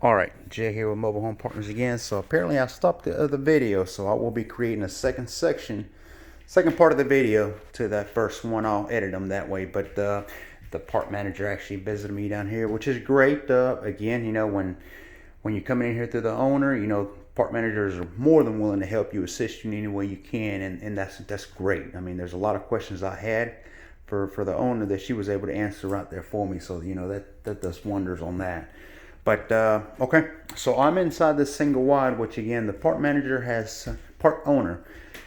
Alright, Jay here with Mobile Home Partners again. So apparently I stopped the other video, so I will be creating a second part of the video to that first one. I'll edit them that way, but the part manager actually visited me down here, which is great. Again, you know, when you come in here through the owner, you know, part managers are more than willing to help you, assist you in any way you can, and that's great. I mean, there's a lot of questions I had for the owner that she was able to answer right there for me, so you know that does wonders on that. But okay, so I'm inside this single wide, which again the part owner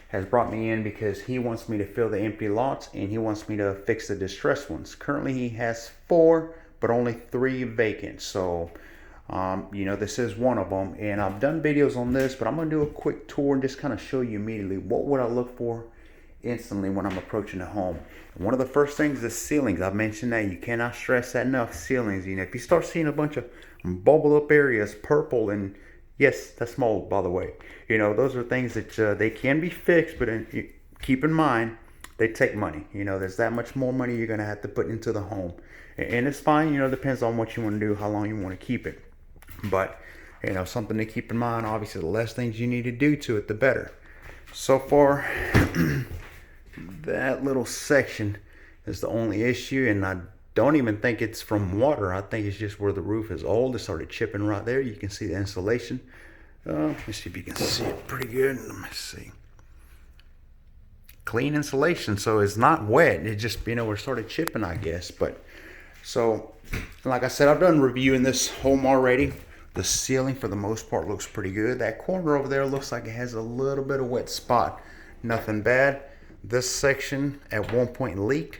has brought me in because he wants me to fill the empty lots and he wants me to fix the distressed ones. Currently he has 4, but only 3 vacant. So you know, this is one of them, and I've done videos on this, but I'm gonna do a quick tour and just kind of show you immediately what would I look for instantly when I'm approaching the home. And one of the first things is ceilings. I've mentioned that, you cannot stress that enough. Ceilings, you know, if you start seeing a bunch of bubble up areas, purple, and yes, that's mold, by the way, you know, those are things that they can be fixed, but keep in mind they take money. You know, there's that much more money you're gonna have to put into the home, and it's fine, you know, depends on what you want to do, how long you want to keep it. But you know, something to keep in mind, obviously the less things you need to do to it, the better. So far that little section is the only issue, and I don't even think it's from water. I think it's just where the roof is old. It started chipping right there. You can see the insulation. Let me see if you can see it pretty good. Let me see. Clean insulation, so it's not wet. It just, you know, it started chipping, I guess. But so, like I said, I've done reviewing this home already. The ceiling, for the most part, looks pretty good. That corner over there looks like it has a little bit of wet spot. Nothing bad. This section at one point leaked.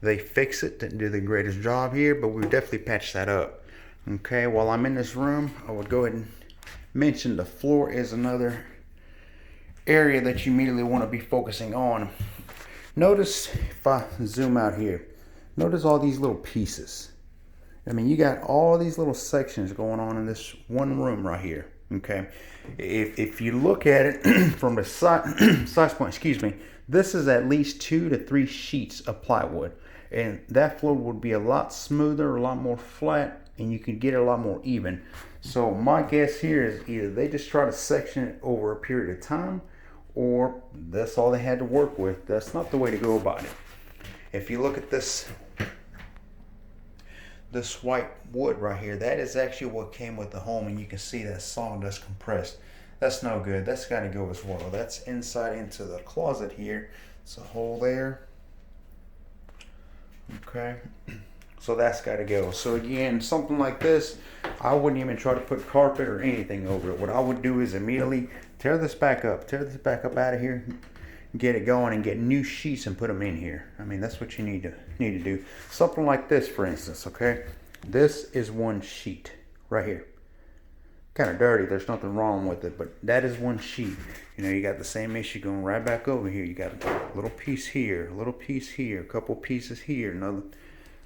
They fixed it, didn't do the greatest job here, but we definitely patched that up. Okay, while I'm in this room, I would go ahead and mention the floor is another area that you immediately want to be focusing on. Notice, if I zoom out here, notice all these little pieces. I mean, you got all these little sections going on in this one room right here. Okay, if you look at it from the size point, excuse me, this is at least 2 to 3 sheets of plywood, and that floor would be a lot smoother, a lot more flat, and you can get it a lot more even. So my guess here is either they just try to section it over a period of time, or that's all they had to work with. That's not the way to go about it. If you look at this white wood right here, that is actually what came with the home, and you can see that sawdust compressed. That's no good. That's got to go as well. That's inside into the closet here. It's a hole there. Okay, so that's got to go. So again, something like this, I wouldn't even try to put carpet or anything over it. What I would do is immediately tear this back up out of here, get it going, and get new sheets and put them in here. I mean, that's what you need to do. Something like this, for instance. Okay, this is one sheet right here. Kind of dirty, there's nothing wrong with it, but that is one sheet. You know, you got the same issue going right back over here. You got a little piece here, a little piece here, a couple pieces here, another.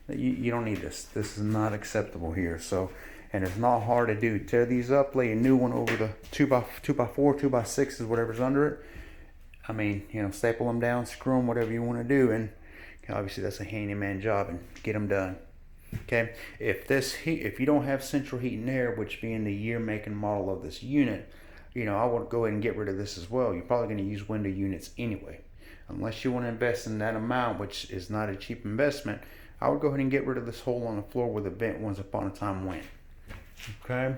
You don't need this. This is not acceptable here. So, and it's not hard to do. Tear these up, lay a new one over the 2x4, 2x6 is whatever's under it. I mean, you know, staple them down, screw them, whatever you want to do, and obviously that's a handyman job, and get them done. Okay, if you don't have central heat and air, which being the year, make, and model of this unit, you know, I would go ahead and get rid of this as well. You're probably going to use window units anyway, unless you want to invest in that amount, which is not a cheap investment. I would go ahead and get rid of this hole on the floor where the vent once upon a time went. Okay.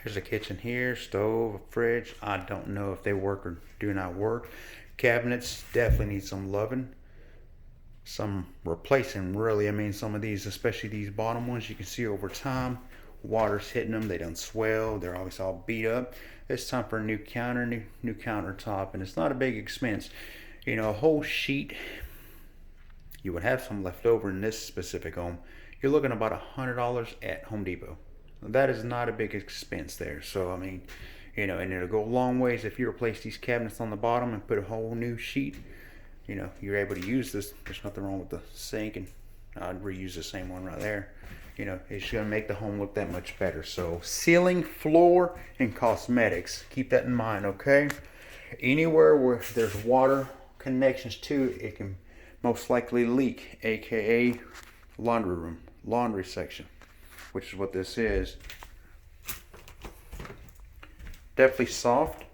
Here's a kitchen here, stove, a fridge. I don't know if they work or do not work. Cabinets definitely need some loving, some replacing, really. I mean, some of these, especially these bottom ones, you can see over time water's hitting them. They done swell. They're obviously all beat up. It's time for a new counter, new countertop, and it's not a big expense. You know, a whole sheet, you would have some left over in this specific home. You're looking about $100 at Home Depot. That is not a big expense there. So I mean, you know, and it'll go a long ways if you replace these cabinets on the bottom and put a whole new sheet. You know, you're able to use this. There's nothing wrong with the sink, and I'd reuse the same one right there. You know, it's going to make the home look that much better. So ceiling, floor, and cosmetics, keep that in mind. Okay, anywhere where there's water connections to it, it can most likely leak, aka laundry room. laundry section, which is what this is. Definitely soft,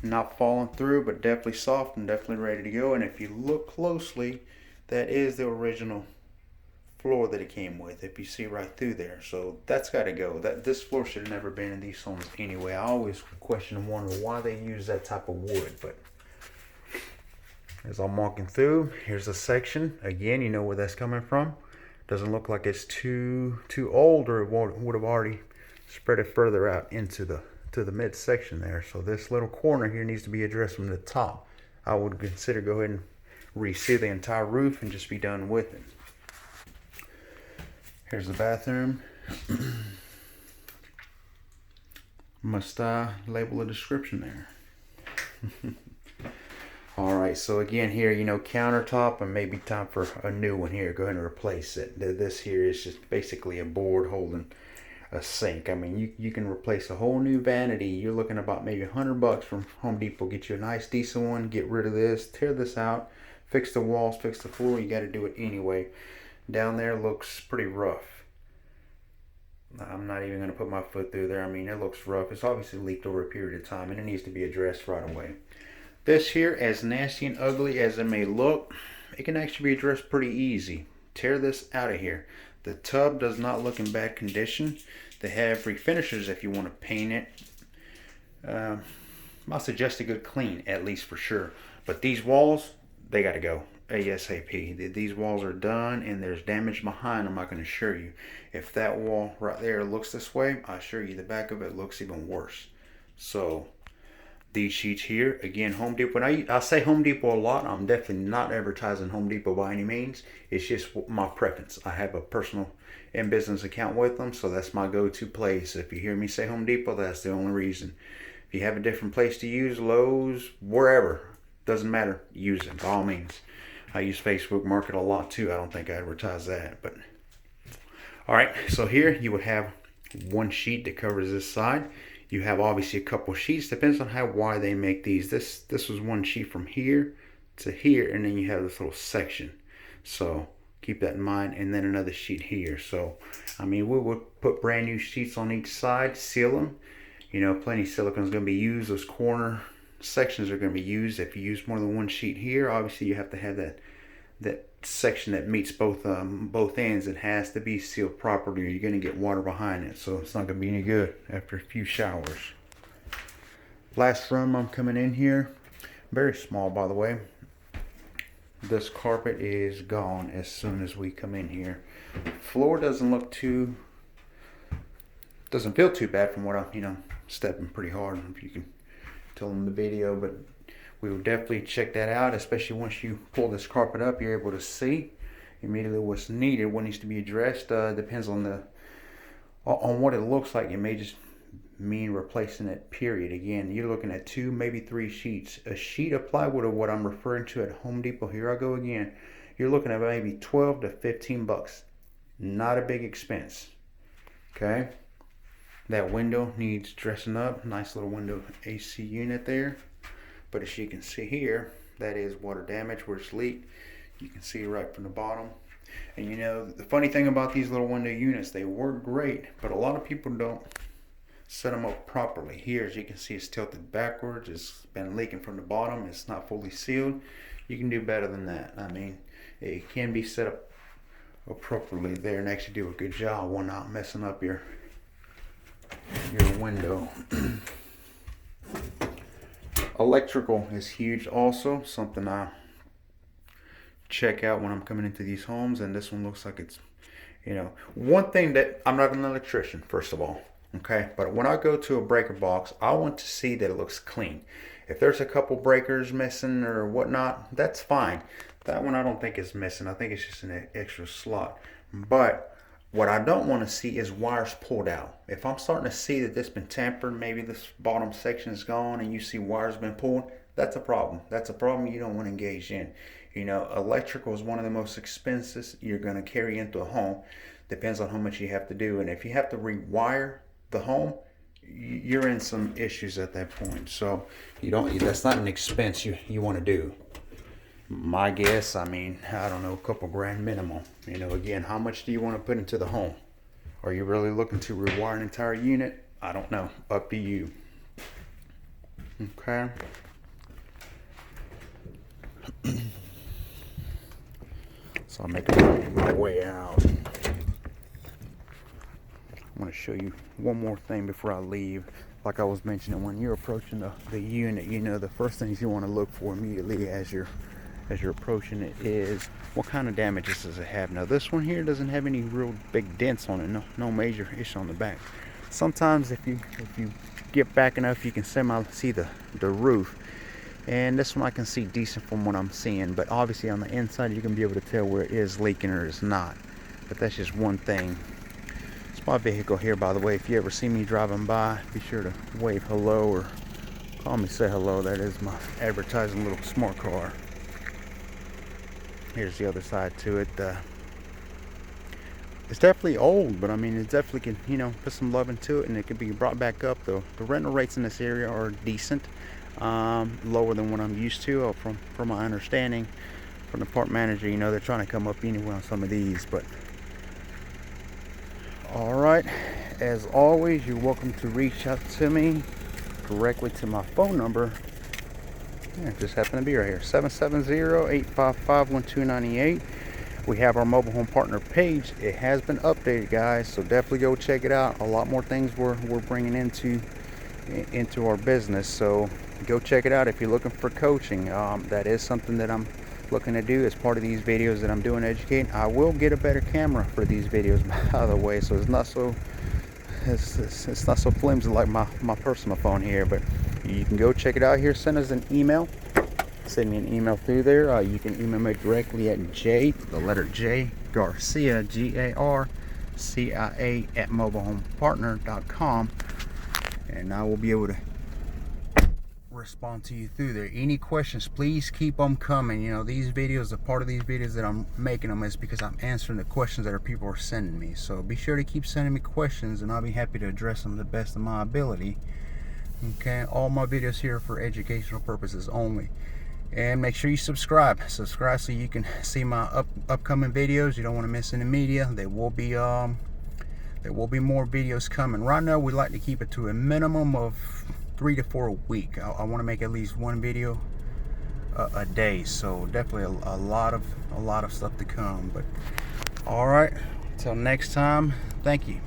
not falling through, but definitely soft and definitely ready to go. And if you look closely, that is the original floor that it came with, if you see right through there. So that's got to go. This floor should have never been in these homes anyway. I always question and wonder why they use that type of wood. But as I'm walking through, here's a section again. You know where that's coming from. Doesn't look like it's too old, or it would have already spread it further out into the mid section there. So this little corner here needs to be addressed from the top. I would consider go ahead and reseal the entire roof and just be done with it. Here's the bathroom. Must label a description there. All right, so again here, you know, countertop, and maybe time for a new one here. Go ahead and replace it. This here is just basically a board holding a sink. I mean, you can replace a whole new vanity. You're looking about maybe $100 from Home Depot. Get you a nice decent one. Get rid of this. Tear this out. Fix the walls. Fix the floor. You got to do it anyway. Down there looks pretty rough. I'm not even going to put my foot through there. I mean, it looks rough. It's obviously leaked over a period of time, and it needs to be addressed right away. This here, as nasty and ugly as it may look, it can actually be addressed pretty easy. Tear this out of here. The tub does not look in bad condition. They have refinishers if you want to paint it. I suggest a good clean, at least for sure. But these walls, they got to go ASAP. These walls are done, and there's damage behind them, I can assure you. If that wall right there looks this way, I assure you the back of it looks even worse. So these sheets here, again, Home Depot. When I say Home Depot a lot, I'm definitely not advertising Home Depot by any means. It's just my preference. I have a personal and business account with them, so that's my go-to place. If you hear me say Home Depot, that's the only reason. If you have a different place to use, Lowe's, wherever, doesn't matter, use it by all means. I use Facebook Market a lot too. I don't think I advertise that, but all right. So here you would have one sheet that covers this side. You have obviously a couple sheets. Depends on how wide they make these. This was one sheet from here to here, and then you have this little section. So keep that in mind. And then another sheet here. So I mean, we would put brand new sheets on each side, seal them. You know, plenty of silicone is going to be used. Those corner sections are going to be used. If you use more than one sheet here, obviously you have to have that section that meets both ends. It has to be sealed properly, or you're going to get water behind it, so it's not going to be any good after a few showers. Last room I'm coming in here, very small by the way. This carpet is gone as soon as we come in here. Floor doesn't feel too bad from what I'm stepping pretty hard, if you can tell in the video, but we will definitely check that out, especially once you pull this carpet up. You're able to see immediately what's needed, what needs to be addressed. Depends on what it looks like. It may just mean replacing it, period. Again, you're looking at 2, maybe 3 sheets. A sheet of plywood, of what I'm referring to at Home Depot, here I go again, you're looking at maybe 12 to 15 bucks. Not a big expense. Okay, that window needs dressing up. Nice little window AC unit there. But as you can see here, that is water damage where it's leaked. You can see right from the bottom. And you know, the funny thing about these little window units, they work great, but a lot of people don't set them up properly. Here, as you can see, it's tilted backwards. It's been leaking from the bottom. It's not fully sealed. You can do better than that. I mean, it can be set up appropriately there and actually do a good job while not messing up your window. Electrical is huge also, something I check out when I'm coming into these homes, and this one looks like it's, one thing that, I'm not an electrician, first of all, okay, but when I go to a breaker box, I want to see that it looks clean. If there's a couple breakers missing or whatnot, that's fine. That one I don't think is missing. I think it's just an extra slot. But what I don't want to see is wires pulled out. If I'm starting to see that this has been tampered, maybe this bottom section is gone and you see wires been pulled, that's a problem. That's a problem you don't want to engage in. Electrical is one of the most expensive you're going to carry into a home. Depends on how much you have to do. And if you have to rewire the home, you're in some issues at that point. So that's not an expense you want to do. My guess, I mean, I don't know, a couple grand minimum. You know, again, how much do you want to put into the home? Are you really looking to rewire an entire unit? I don't know. Up to you. Okay. So I'm making my way out. I want to show you one more thing before I leave. Like I was mentioning, when you're approaching the unit, you know, the first things you want to look for immediately as you're approaching it is what kind of damages does it have. Now this one here doesn't have any real big dents on it, no major issue on the back. Sometimes if you get back enough, you can see the roof, and this one I can see decent from what I'm seeing, but obviously on the inside you can be able to tell where it is leaking or it's not. But that's just one thing. It's my vehicle here, by the way. If you ever see me driving by, be sure to wave hello or call me, say hello. That is my advertising little smart car. Here's the other side to it. It's definitely old, but I mean, it definitely can, you know, put some love into it, and it can be brought back up. Though the rental rates in this area are decent, lower than what I'm used to. From my understanding from the park manager, you know, they're trying to come up anyway on some of these. But all right, as always, you're welcome to reach out to me directly to my phone number. Yeah, it just happened to be right here, 770-855-1298. We have our mobile home partner page. It has been updated, guys, so definitely go check it out. A lot more things we're bringing into our business, so go check it out if you're looking for coaching. That is something that I'm looking to do as part of these videos that I'm doing, educating. I will get a better camera for these videos, by the way, so it's not so flimsy like my personal phone here. But you can go check it out here. Send us an email. Send me an email through there. You can email me directly at the letter J, Garcia, GARCIA at mobilehomepartner.com, and I will be able to respond to you through there. Any questions, please keep them coming. You know, these videos, a part of these videos that I'm making them is because I'm answering the questions that people are sending me. So be sure to keep sending me questions, and I'll be happy to address them to the best of my ability. Okay, all my videos here are for educational purposes only. And make sure you subscribe so you can see my upcoming videos. You don't want to miss any media. There will be more videos coming. Right now we like to keep it to a minimum of 3 to 4 a week. I want to make at least one video a day, so definitely a lot of stuff to come. But all right, until next time, thank you.